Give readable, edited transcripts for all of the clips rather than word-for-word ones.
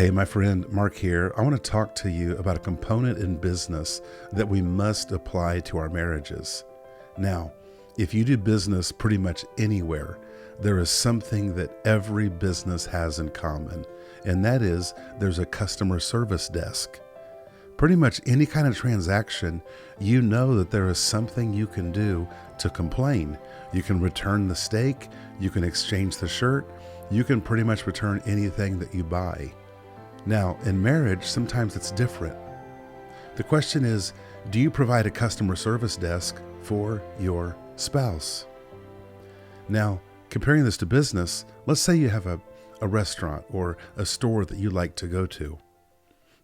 Hey, my friend Mark here. I want to talk to you about a component in business that we must apply to our marriages. Now, if you do business pretty much anywhere, there is something that every business has in common, and that is there's a customer service desk. Pretty much any kind of transaction, you know that there is something you can do to complain. You can return the steak, you can exchange the shirt, you can pretty much return anything that you buy. Now, in marriage, sometimes it's different. The question is, do you provide a customer service desk for your spouse? Now, comparing this to business, let's say you have a restaurant or a store that you like to go to.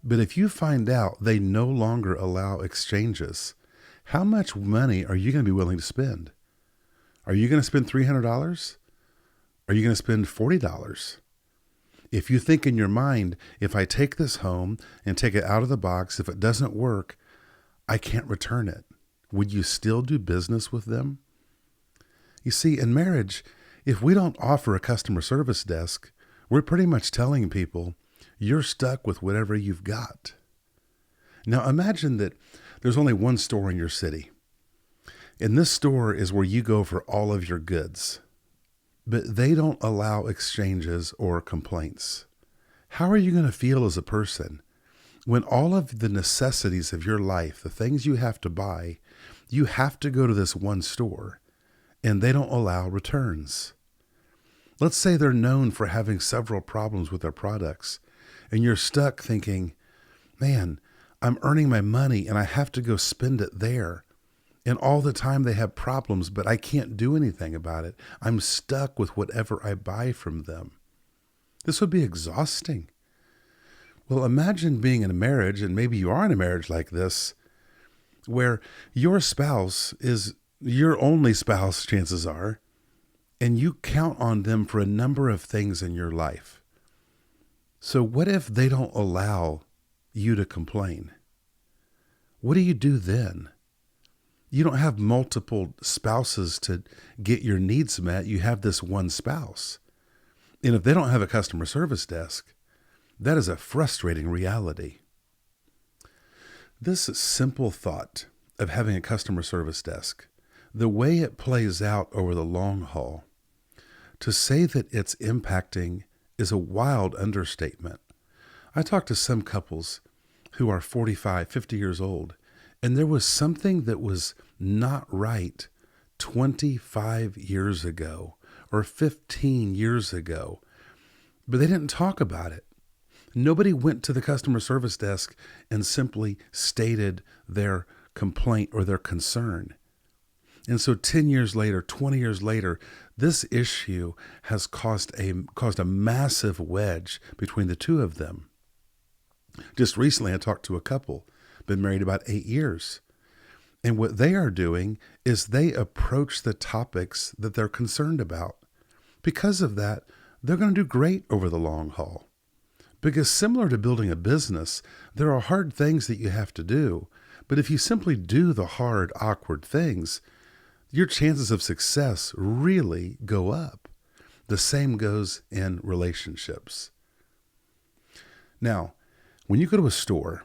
But if you find out they no longer allow exchanges, how much money are you going to be willing to spend? Are you going to spend $300? Are you going to spend $40? If you think in your mind, if I take this home and take it out of the box, if it doesn't work, I can't return it. Would you still do business with them? You see, in marriage, if we don't offer a customer service desk, we're pretty much telling people, you're stuck with whatever you've got. Now imagine that there's only one store in your city. And this store is where you go for all of your goods. But they don't allow exchanges or complaints. How are you going to feel as a person when all of the necessities of your life, the things you have to buy, you have to go to this one store and they don't allow returns? Let's say they're known for having several problems with their products and you're stuck thinking, man, I'm earning my money and I have to go spend it there. And all the time they have problems, but I can't do anything about it. I'm stuck with whatever I buy from them. This would be exhausting. Well, imagine being in a marriage, and maybe you are in a marriage like this, where your spouse is your only spouse, chances are, and you count on them for a number of things in your life. So what if they don't allow you to complain? What do you do then? You don't have multiple spouses to get your needs met. You have this one spouse. And if they don't have a customer service desk, that is a frustrating reality. This simple thought of having a customer service desk, the way it plays out over the long haul, to say that it's impacting is a wild understatement. I talked to some couples who are 45, 50 years old, and there was something that was not right 25 years ago or 15 years ago, but they didn't talk about it. Nobody went to the customer service desk and simply stated their complaint or their concern. And so 10 years later, 20 years later, this issue has caused a massive wedge between the two of them. Just recently, I talked to a couple, been married about 8 years. And what they are doing is they approach the topics that they're concerned about. Because of that, they're going to do great over the long haul. Because similar to building a business, there are hard things that you have to do. But if you simply do the hard, awkward things, your chances of success really go up. The same goes in relationships. Now, when you go to a store,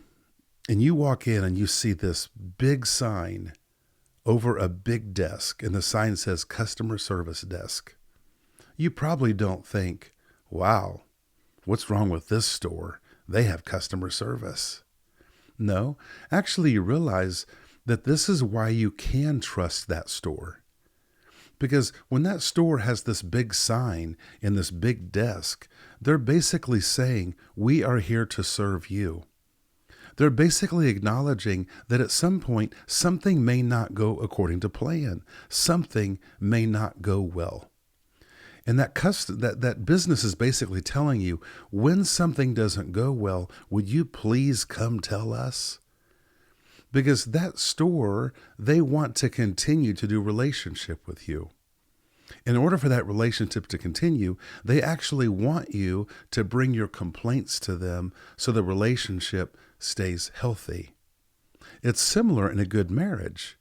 and you walk in and you see this big sign over a big desk, and the sign says customer service desk. You probably don't think, wow, what's wrong with this store? They have customer service. No, actually you realize that this is why you can trust that store. Because when that store has this big sign and this big desk, they're basically saying, we are here to serve you. They're basically acknowledging that at some point, something may not go according to plan. Something may not go well. And that business is basically telling you, when something doesn't go well, would you please come tell us? Because that store, they want to continue to do relationship with you. In order for that relationship to continue, they actually want you to bring your complaints to them so the relationship stays healthy. It's similar in a good marriage.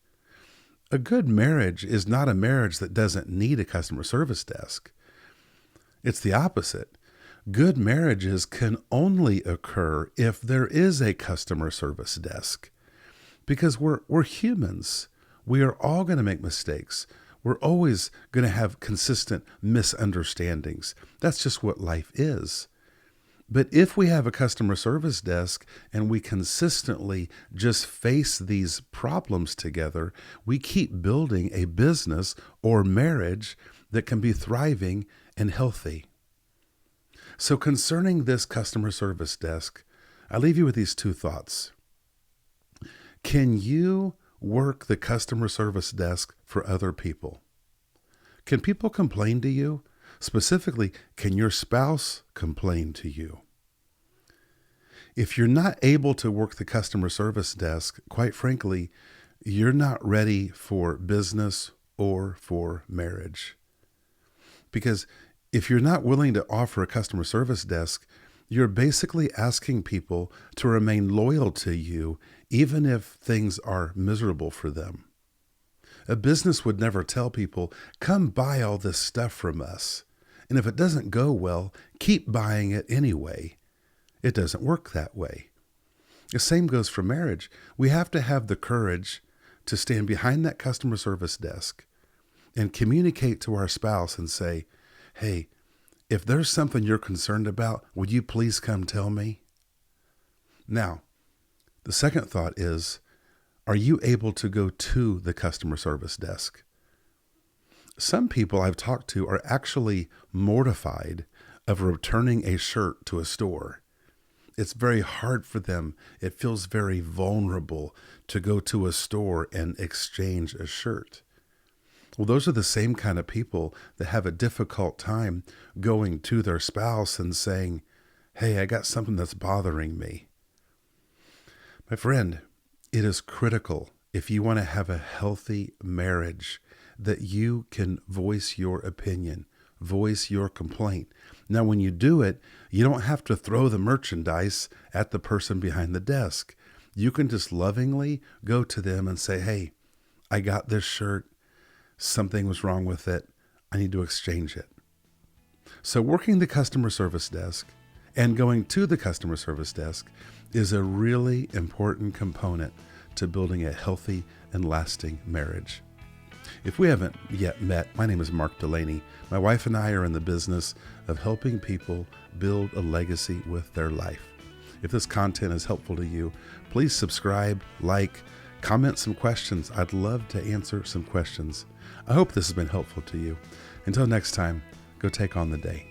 A good marriage is not a marriage that doesn't need a customer service desk. It's the opposite. Good marriages can only occur if there is a customer service desk, because we're humans. We are all going to make mistakes. We're always going to have consistent misunderstandings. That's just what life is. But if we have a customer service desk and we consistently just face these problems together, we keep building a business or marriage that can be thriving and healthy. So concerning this customer service desk, I leave you with these two thoughts. Can you work the customer service desk for other people? Can people complain to you? Specifically, can your spouse complain to you? If you're not able to work the customer service desk, quite frankly, you're not ready for business or for marriage. Because if you're not willing to offer a customer service desk, you're basically asking people to remain loyal to you, even if things are miserable for them. A business would never tell people, come buy all this stuff from us. And if it doesn't go well, keep buying it anyway. It doesn't work that way. The same goes for marriage. We have to have the courage to stand behind that customer service desk and communicate to our spouse and say, hey, if there's something you're concerned about, would you please come tell me? Now, the second thought is, are you able to go to the customer service desk? Some people I've talked to are actually mortified of returning a shirt to a store. It's very hard for them. It feels very vulnerable to go to a store and exchange a shirt. Well, those are the same kind of people that have a difficult time going to their spouse and saying, hey, I got something that's bothering me. My friend, it is critical if you want to have a healthy marriage that you can voice your opinion, voice your complaint. Now, when you do it, you don't have to throw the merchandise at the person behind the desk. You can just lovingly go to them and say, hey, I got this shirt. Something was wrong with it. I need to exchange it. So working the customer service desk and going to the customer service desk is a really important component to building a healthy and lasting marriage. If we haven't yet met, my name is Mark Delaney. My wife and I are in the business of helping people build a legacy with their life. If this content is helpful to you, please subscribe, like, comment some questions. I'd love to answer some questions. I hope this has been helpful to you. Until next time, go take on the day.